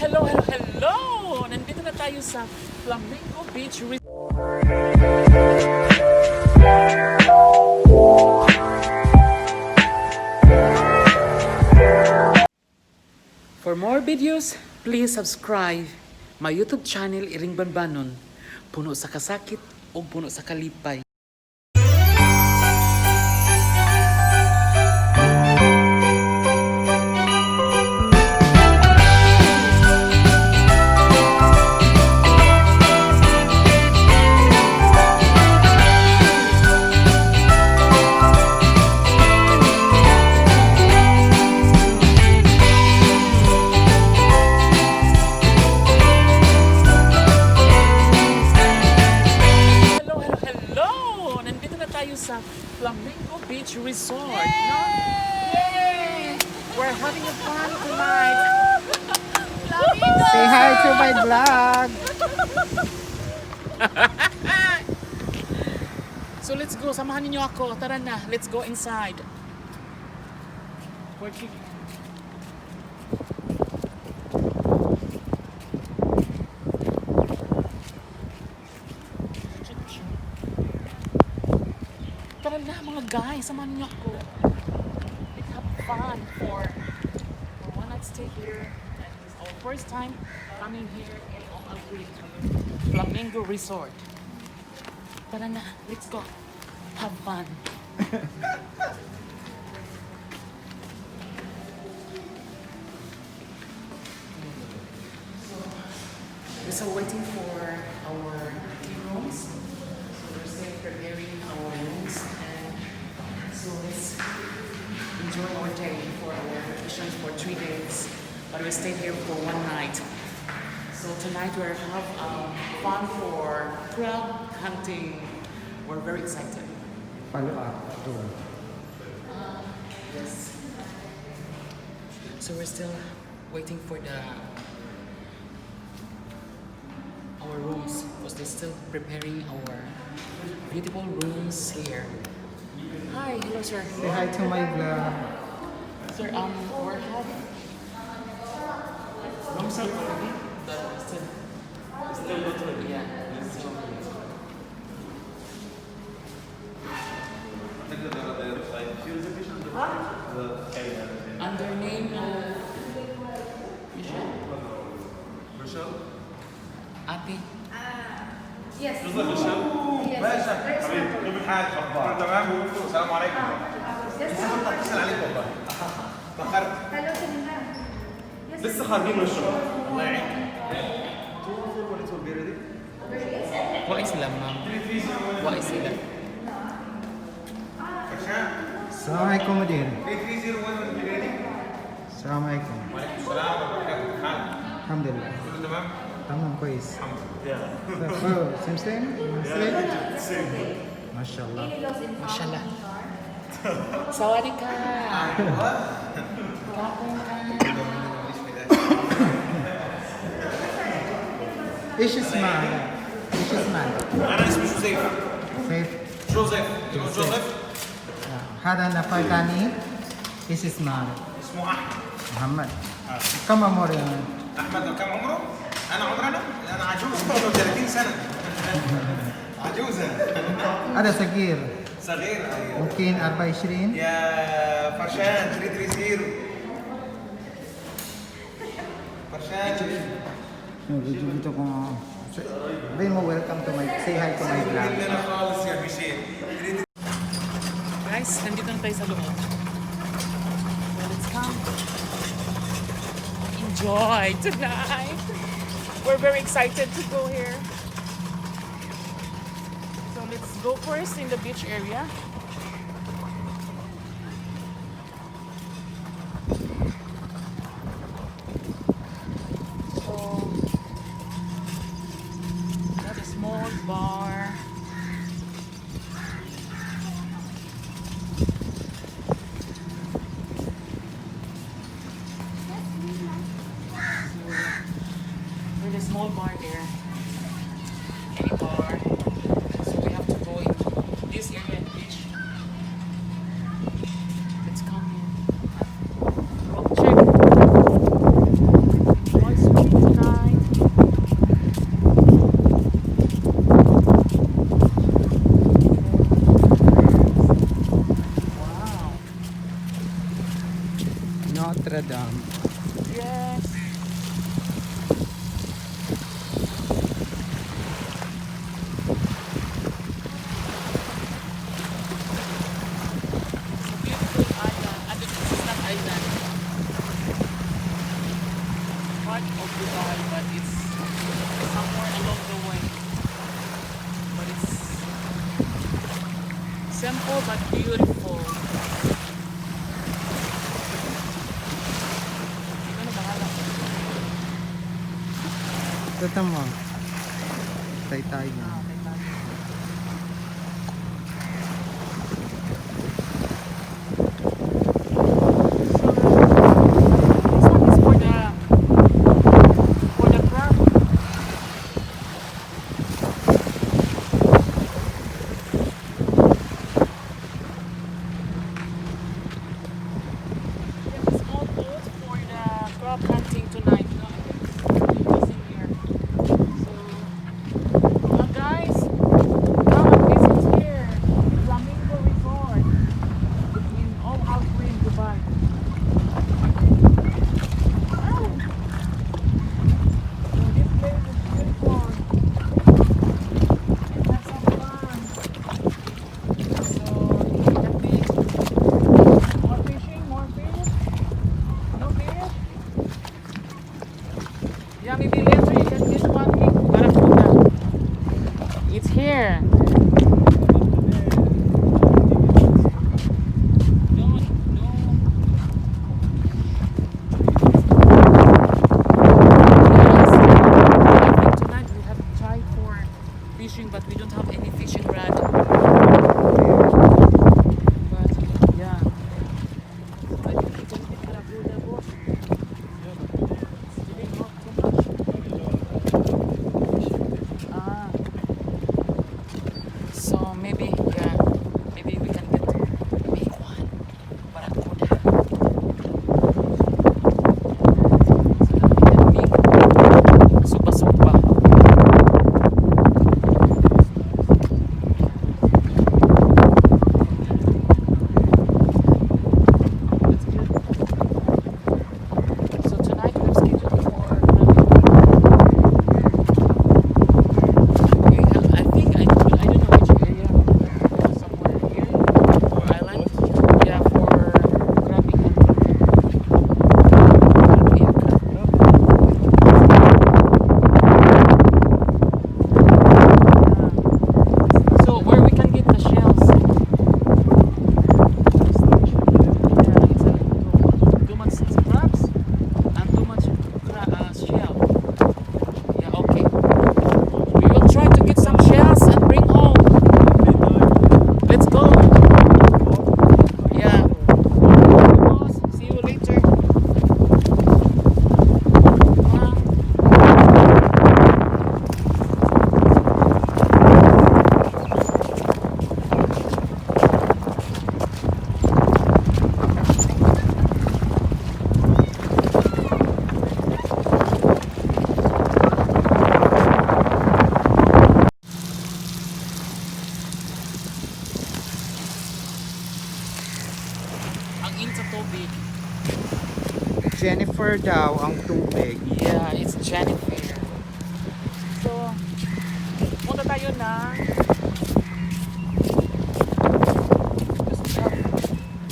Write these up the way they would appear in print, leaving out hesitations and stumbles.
Hello! Nandito na tayo sa Flamingo Beach Resort. For more videos, please subscribe my YouTube channel IRiNg BAnbanon. Puno sa kasakit o puno sa kalipay. Sa Flamingo Beach Resort. No? Yay! We're having a fun tonight. Flamingo! Say hi to my vlog. So let's go. Samahan niyo ako. Tara na. Let's go inside. Tara na mga guys, samahan niyo ako. Let's have fun for one night stay here. And it's our first time coming here in Flamingo Resort. Tara na, let's go. Have fun. We're still waiting for our rooms. We're still preparing our rooms, and so let's enjoy our day for our vacations for 3 days. But we stayed here for 1 night. So tonight we're have fun for crab hunting. We're very excited. Follow up. Yes. So we're still waiting for our rooms because they're still preparing our beautiful rooms here. Hi, hello sir. Say hi to my vlog. Sir, we're having room set already, but still not ready. Yeah. Under name Michelle. Ate. Yes. باشا حبيبي كيف الحال؟ اخبار تمام؟ السلام عليكم. لسه كنت اتصل عليك والله. تاخرت. لسه خارجين من الشغل. الله يعينك. What is lam, ma'am? What is lam? Assalamualaikum din. 3301 Assalamualaikum. وعليكم السلام ورحمه الله حالك؟ Alhamdulillah. كله تمام؟ Tamam كويس. الحمد لله. Same? MashaAllah. Mashallah. Sawadika. Kapong ka. ايش اسمه؟ ايش اسمه؟ انا اسمي جوزيف. سيف. جوزيف. جوزيف. هذا نفر ثاني. ايش اسمه؟ اسمه احمد. محمد. كم عمره؟ احمد كم عمره؟ انا عمرنا؟ انا عجوز 30 سنه. عجوز انا. هذا صغير. صغير ايوه. ممكن 24. يا فرشان 330. فرشان. Dito ko. Sabihin mo, welcome to my, say hi to my vlog. hindi na خالص يا ميشيل. Guys, nandito na tayo sa loob. So let's come. Enjoy tonight. We're very excited to go here. So let's go first in the beach area. So got a small bar. There's a small bar there. Any bar. So we have to go in this area and beach. Let's come here. Oh, check. One sweet. part of Dubai, but it's somewhere along the way. But it's simple but beautiful. Ikaw na bahala. Ito mo. Tay-tay na. Hunting tonight. Using here. So, guys, come and visit here. Flamingo Resort in IRiNg, Dubai. Oh. So this place is beautiful. Let's have some fun. So let me more fishing, more fish. No fish. Yeah, maybe later you can get one big barracuda. It's here. No. Yes. I think tonight we have tried for fishing, but we don't have any fishing rod. But yeah. I think we can get barracuda, boss. So maybe, yeah, maybe we can get big one, barracuda. So that we can make supa-supa. That's good. So tonight we have scheduled for I think I don't know which area. Somewhere here or island. Yeah, for crabbing hunting. Yeah, so where we can get the shells? Yeah, exactly. Too much crabs and too much shell. Yeah, okay. We will try to get some shells and bring home. Let's go. Yeah. Boss, see you later. Ang init sa tubig. Jennifer daw ang tubig. Yeah, it's Jennifer. So, punta tayo na just have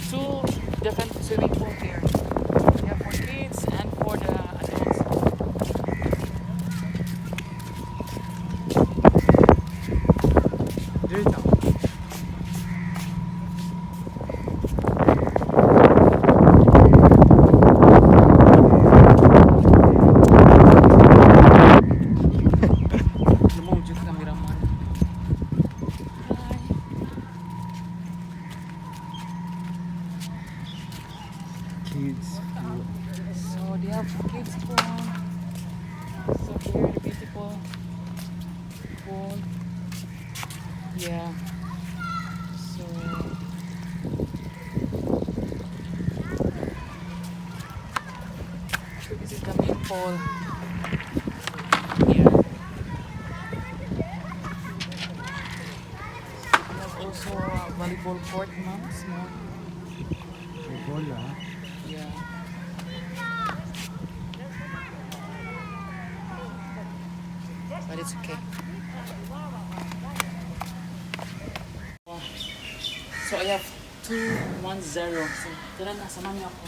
two different swimming pools here. Yeah, for kids and for the adults. Dito. Lumujud cameraman. Hi. Kids. So they have kids pool. So here the beautiful pool. Yeah. So this is the main pool. Here. We have also a volleyball court, ma'am. Small. Bola. Yeah. But it's okay. So I have 210. So tara na, samahan niyo ako.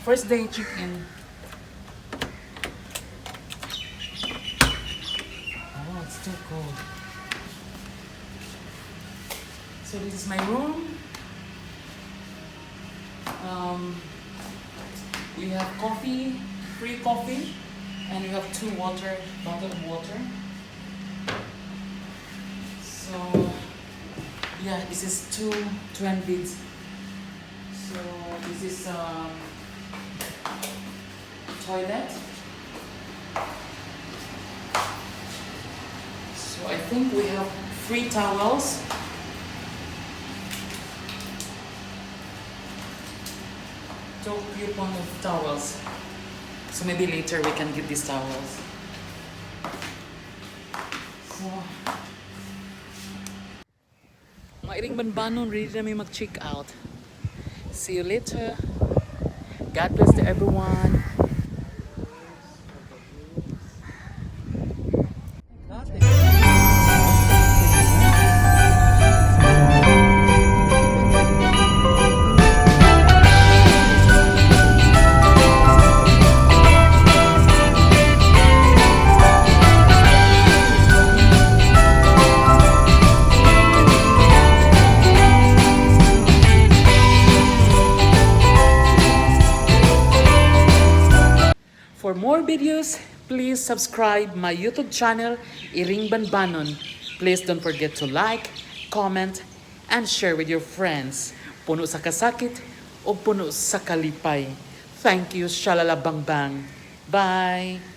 First day chicken. Oh, it's too cold. So this is my room. We have coffee, free coffee, and we have bottle of water. So yeah, this is two bids. So this is toilet. So I think we have 3 towels. Coupon of towels. So maybe later we can get these towels. So, mga IRiNg BAnbanon, ready na may mag-check out. See you later. God bless to everyone. For more videos, please subscribe my YouTube channel, IRiNg BAnbanon. Please don't forget to like, comment, and share with your friends. Puno sa kasakit o puno sa kalipay. Thank you, shalala bang bang. Bye!